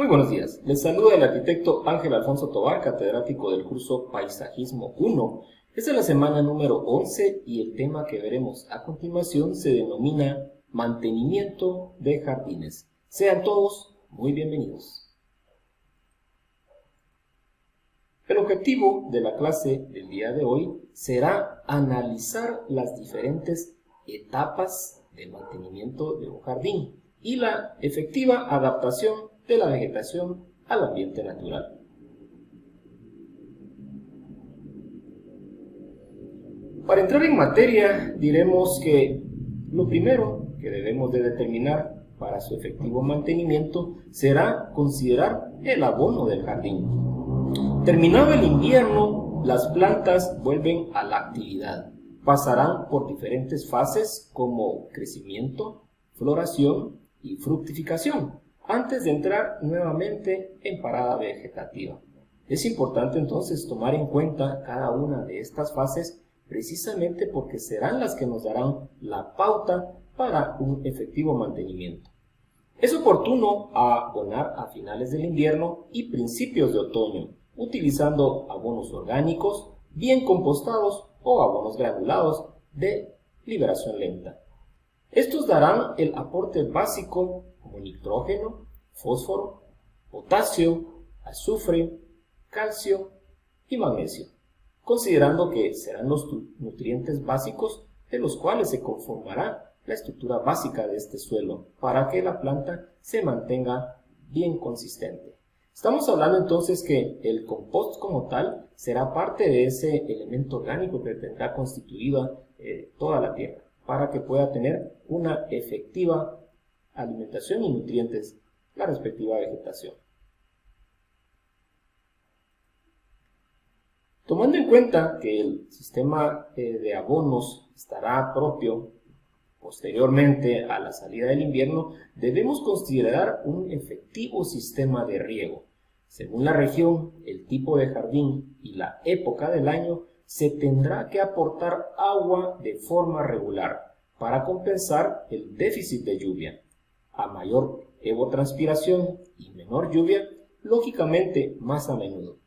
Muy buenos días, les saluda el arquitecto Ángel Alfonso Tovar, catedrático del curso Paisajismo 1. Esta es la semana número 11 y el tema que veremos a continuación se denomina Mantenimiento de jardines. Sean todos muy bienvenidos. El objetivo de la clase del día de hoy será analizar las diferentes etapas del mantenimiento de un jardín y la efectiva adaptación de la vegetación al ambiente natural. Para entrar en materia, diremos que lo primero que debemos de determinar para su efectivo mantenimiento será considerar el abono del jardín. Terminado el invierno, las plantas vuelven a la actividad. Pasarán por diferentes fases como crecimiento, floración y fructificación, antes de entrar nuevamente en parada vegetativa. Es importante entonces tomar en cuenta cada una de estas fases precisamente porque serán las que nos darán la pauta para un efectivo mantenimiento. Es oportuno abonar a finales del invierno y principios de otoño, utilizando abonos orgánicos, bien compostados o abonos granulados de liberación lenta. Estos darán el aporte básico como nitrógeno, fósforo, potasio, azufre, calcio y magnesio, considerando que serán los nutrientes básicos de los cuales se conformará la estructura básica de este suelo para que la planta se mantenga bien consistente. Estamos hablando entonces que el compost como tal será parte de ese elemento orgánico que tendrá constituida toda la tierra para que pueda tener una efectiva alimentación y nutrientes la respectiva vegetación. Tomando en cuenta que el sistema de abonos estará propio posteriormente a la salida del invierno, debemos considerar un efectivo sistema de riego. Según la región, el tipo de jardín y la época del año, se tendrá que aportar agua de forma regular para compensar el déficit de lluvia. A mayor evapotranspiración y menor lluvia, lógicamente más a menudo.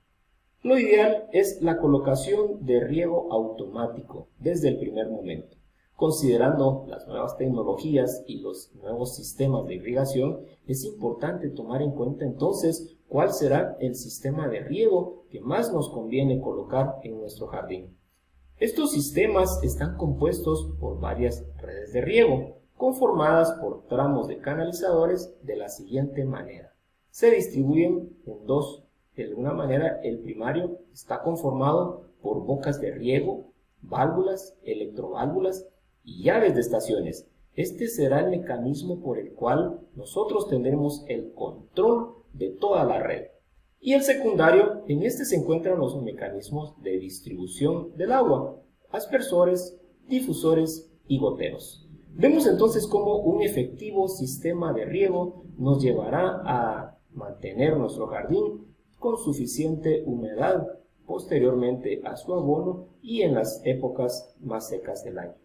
Lo ideal es la colocación de riego automático desde el primer momento. Considerando las nuevas tecnologías y los nuevos sistemas de irrigación, es importante tomar en cuenta entonces cuál será el sistema de riego que más nos conviene colocar en nuestro jardín. Estos sistemas están compuestos por varias redes de riego, conformadas por tramos de canalizadores de la siguiente manera. Se distribuyen en dos. De alguna manera, el primario está conformado por bocas de riego, válvulas, electroválvulas y llaves de estaciones. Este será el mecanismo por el cual nosotros tendremos el control de toda la red. Y el secundario, en este se encuentran los mecanismos de distribución del agua, aspersores, difusores y goteros. Vemos entonces cómo un efectivo sistema de riego nos llevará a mantener nuestro jardín con suficiente humedad posteriormente a su abono y en las épocas más secas del año.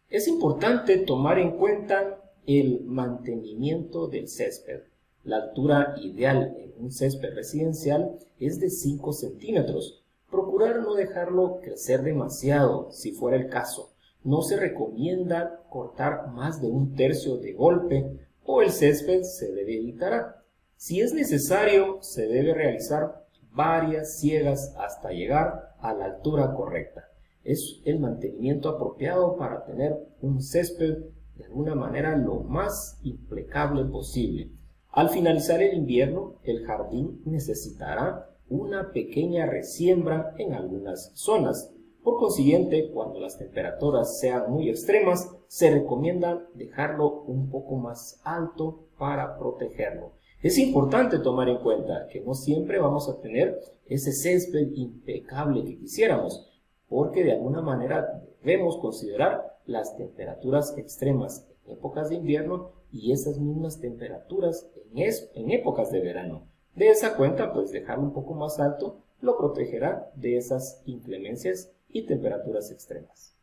Es importante tomar en cuenta el mantenimiento del césped. La altura ideal en un césped residencial es de 5 centímetros. Procurar no dejarlo crecer demasiado, si fuera el caso. No se recomienda cortar más de 1/3 de golpe o el césped se debilitará. Si es necesario, se debe realizar varias siegas hasta llegar a la altura correcta. Es el mantenimiento apropiado para tener un césped de alguna manera lo más impecable posible. Al finalizar el invierno, el jardín necesitará una pequeña resiembra en algunas zonas. Por consiguiente, cuando las temperaturas sean muy extremas, se recomienda dejarlo un poco más alto para protegerlo. Es importante tomar en cuenta que no siempre vamos a tener ese césped impecable que quisiéramos, porque de alguna manera debemos considerar las temperaturas extremas en épocas de invierno y esas mismas temperaturas en épocas de verano. De esa cuenta, pues dejarlo un poco más alto lo protegerá de esas inclemencias y temperaturas extremas.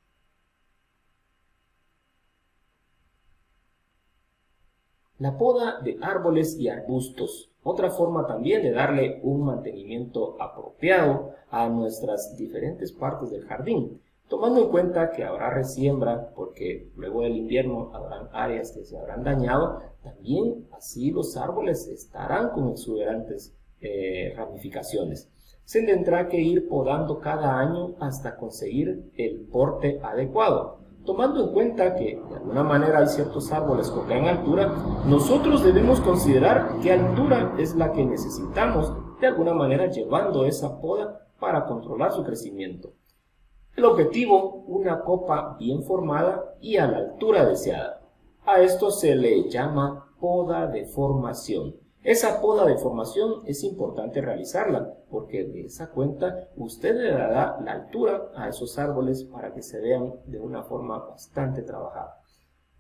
La poda de árboles y arbustos, otra forma también de darle un mantenimiento apropiado a nuestras diferentes partes del jardín, tomando en cuenta que habrá resiembra, porque luego del invierno habrán áreas que se habrán dañado, también así los árboles estarán con exuberantes ramificaciones. Se tendrá que ir podando cada año hasta conseguir el porte adecuado. Tomando en cuenta que de alguna manera hay ciertos árboles con gran altura, nosotros debemos considerar qué altura es la que necesitamos, de alguna manera llevando esa poda para controlar su crecimiento. El objetivo, una copa bien formada y a la altura deseada. A esto se le llama poda de formación. Esa poda de formación es importante realizarla porque de esa cuenta usted le dará la altura a esos árboles para que se vean de una forma bastante trabajada.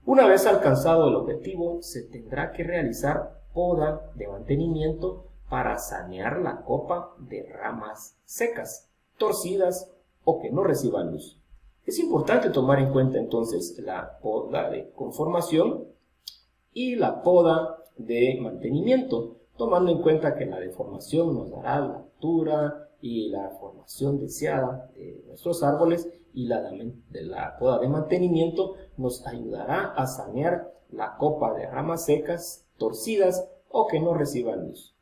Una vez alcanzado el objetivo, se tendrá que realizar poda de mantenimiento para sanear la copa de ramas secas, torcidas o que no reciban luz. Es importante tomar en cuenta entonces la poda de conformación y la poda de mantenimiento, tomando en cuenta que la deformación nos dará la altura y la formación deseada de nuestros árboles y la poda de mantenimiento nos ayudará a sanear la copa de ramas secas, torcidas o que no reciban luz.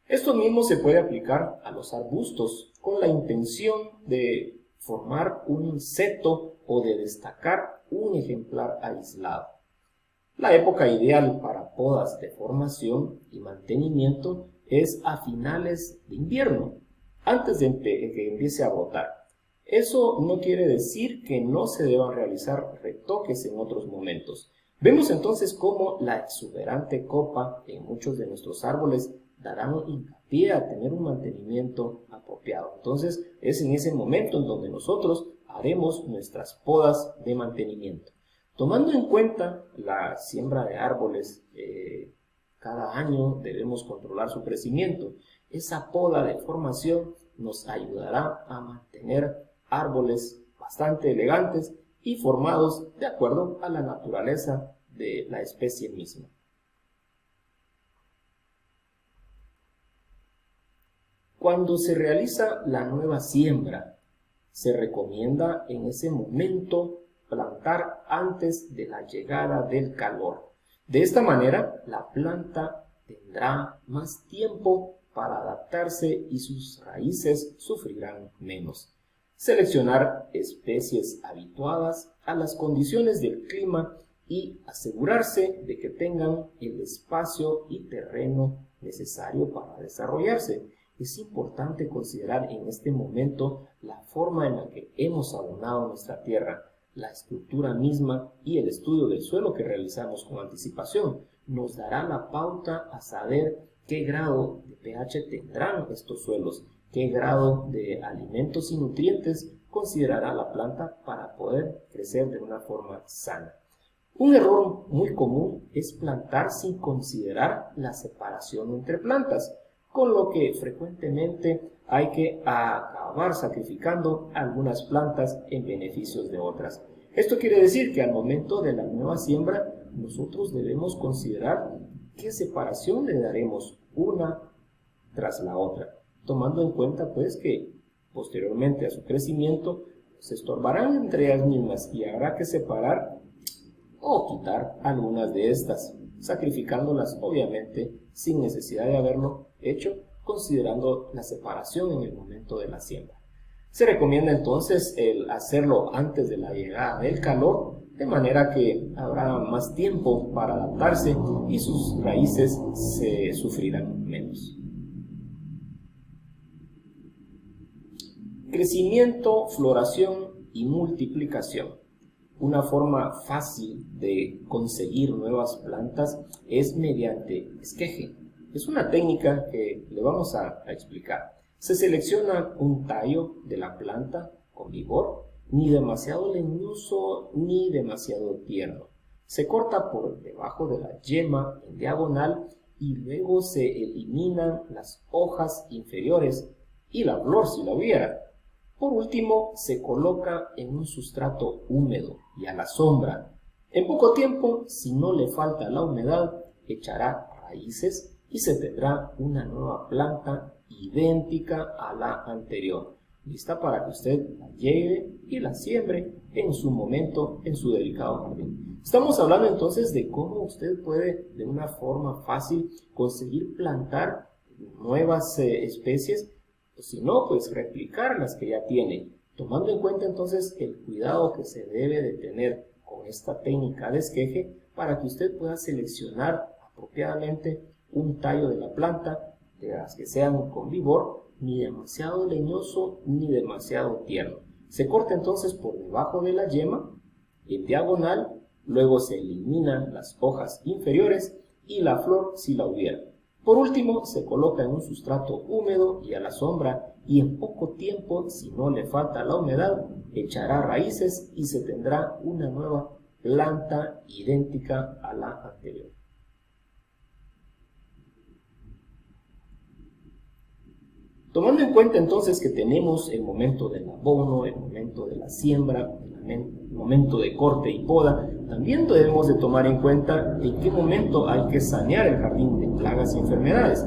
Esto mismo se puede aplicar a los arbustos con la intención de formar un seto o de destacar un ejemplar aislado. La época ideal para podas de formación y mantenimiento es a finales de invierno, antes de que empiece a brotar. Eso no quiere decir que no se deban realizar retoques en otros momentos. Vemos entonces cómo la exuberante copa en muchos de nuestros árboles darán hincapié a tener un mantenimiento apropiado. Entonces es en ese momento en donde nosotros haremos nuestras podas de mantenimiento. Tomando en cuenta la siembra de árboles, cada año debemos controlar su crecimiento. Esa poda de formación nos ayudará a mantener árboles bastante elegantes y formados de acuerdo a la naturaleza de la especie misma. Cuando se realiza la nueva siembra, se recomienda en ese momento plantar antes de la llegada del calor. De esta manera, la planta tendrá más tiempo para adaptarse y sus raíces sufrirán menos. Seleccionar especies habituadas a las condiciones del clima y asegurarse de que tengan el espacio y terreno necesario para desarrollarse. Es importante considerar en este momento la forma en la que hemos abonado nuestra tierra, la estructura misma y el estudio del suelo que realizamos con anticipación. Nos dará la pauta a saber qué grado de pH tendrán estos suelos, qué grado de alimentos y nutrientes considerará la planta para poder crecer de una forma sana. Un error muy común es plantar sin considerar la separación entre plantas, con lo que frecuentemente hay que acabar sacrificando algunas plantas en beneficios de otras. Esto quiere decir que al momento de la nueva siembra nosotros debemos considerar qué separación le daremos una tras la otra, tomando en cuenta pues que posteriormente a su crecimiento se estorbarán entre ellas mismas y habrá que separar o quitar algunas de estas, sacrificándolas obviamente sin necesidad de haberlo hecho, considerando la separación en el momento de la siembra. Se recomienda entonces el hacerlo antes de la llegada del calor, de manera que habrá más tiempo para adaptarse y sus raíces se sufrirán menos. Crecimiento, floración y multiplicación. Una forma fácil de conseguir nuevas plantas es mediante esqueje. Es una técnica que le vamos a explicar. Se selecciona un tallo de la planta con vigor, ni demasiado leñoso ni demasiado tierno. Se corta por debajo de la yema en diagonal y luego se eliminan las hojas inferiores y la flor si la hubiera. Por último, se coloca en un sustrato húmedo y a la sombra. En poco tiempo, si no le falta la humedad, echará raíces y se tendrá una nueva planta idéntica a la anterior, lista para que usted la lleve y la siembre en su momento en su delicado jardín. Estamos hablando entonces de cómo usted puede de una forma fácil conseguir plantar nuevas especies, o si no, pues replicar las que ya tiene, tomando en cuenta entonces el cuidado que se debe de tener con esta técnica de esqueje para que usted pueda seleccionar apropiadamente un tallo de la planta, de las que sean con vigor, ni demasiado leñoso ni demasiado tierno. Se corta entonces por debajo de la yema, en diagonal, luego se eliminan las hojas inferiores y la flor si la hubiera. Por último, se coloca en un sustrato húmedo y a la sombra, y en poco tiempo, si no le falta la humedad, echará raíces y se tendrá una nueva planta idéntica a la anterior. Tomando en cuenta entonces que tenemos el momento del abono, el momento de la siembra, el momento de corte y poda, también debemos de tomar en cuenta en qué momento hay que sanear el jardín de plagas y enfermedades.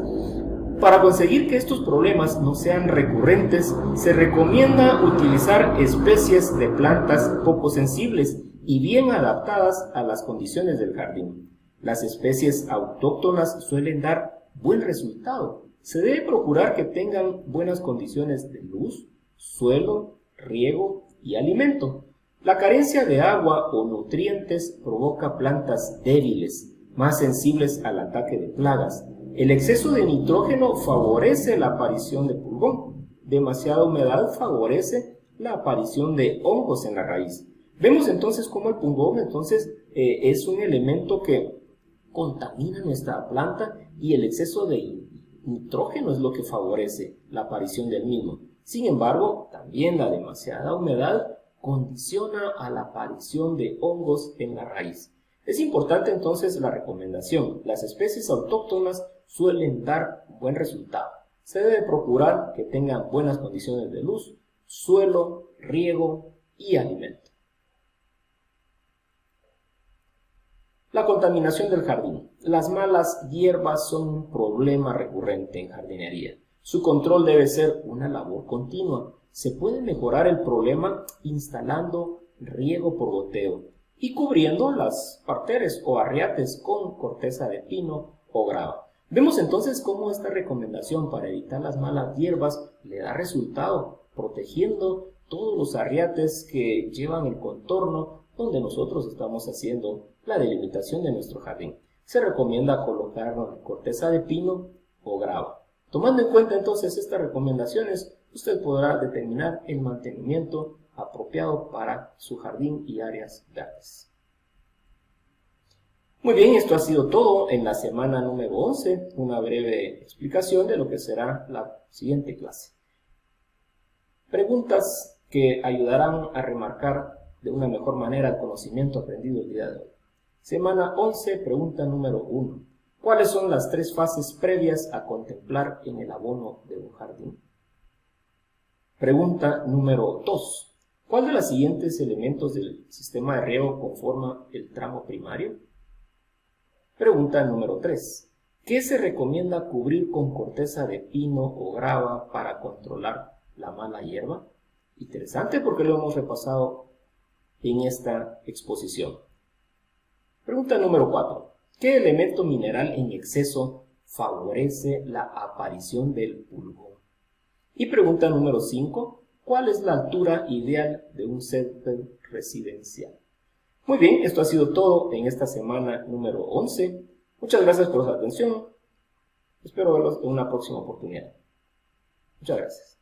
Para conseguir que estos problemas no sean recurrentes, se recomienda utilizar especies de plantas poco sensibles y bien adaptadas a las condiciones del jardín. Las especies autóctonas suelen dar buen resultado. Se debe procurar que tengan buenas condiciones de luz, suelo, riego y alimento. La carencia de agua o nutrientes provoca plantas débiles, más sensibles al ataque de plagas. El exceso de nitrógeno favorece la aparición de pulgón. Demasiada humedad favorece la aparición de hongos en la raíz. Vemos entonces cómo el pulgón es un elemento que contamina nuestra planta y el exceso de nitrógeno es lo que favorece la aparición del mismo. Sin embargo, también la demasiada humedad condiciona a la aparición de hongos en la raíz. Es importante entonces la recomendación. Las especies autóctonas suelen dar buen resultado. Se debe procurar que tengan buenas condiciones de luz, suelo, riego y alimento. La contaminación del jardín. Las malas hierbas son un problema recurrente en jardinería. Su control debe ser una labor continua. Se puede mejorar el problema instalando riego por goteo y cubriendo las parterres o arriates con corteza de pino o grava. Vemos entonces cómo esta recomendación para evitar las malas hierbas le da resultado, protegiendo todos los arriates que llevan el contorno donde nosotros estamos haciendo la delimitación de nuestro jardín. Se recomienda colocar corteza de pino o grava. Tomando en cuenta entonces estas recomendaciones, usted podrá determinar el mantenimiento apropiado para su jardín y áreas verdes. Muy bien, esto ha sido todo en la semana número 11, una breve explicación de lo que será la siguiente clase. Preguntas que ayudarán a remarcar de una mejor manera el conocimiento aprendido el día de hoy. Semana 11, pregunta número 1. ¿Cuáles son las 3 fases previas a contemplar en el abono de un jardín? Pregunta número 2. ¿Cuál de los siguientes elementos del sistema de riego conforma el tramo primario? Pregunta número 3. ¿Qué se recomienda cubrir con corteza de pino o grava para controlar la mala hierba? Interesante porque lo hemos repasado en esta exposición. Pregunta número 4. ¿Qué elemento mineral en exceso favorece la aparición del pulgón? Y pregunta número 5. ¿Cuál es la altura ideal de un césped residencial? Muy bien, esto ha sido todo en esta semana número 11. Muchas gracias por su atención. Espero verlos en una próxima oportunidad. Muchas gracias.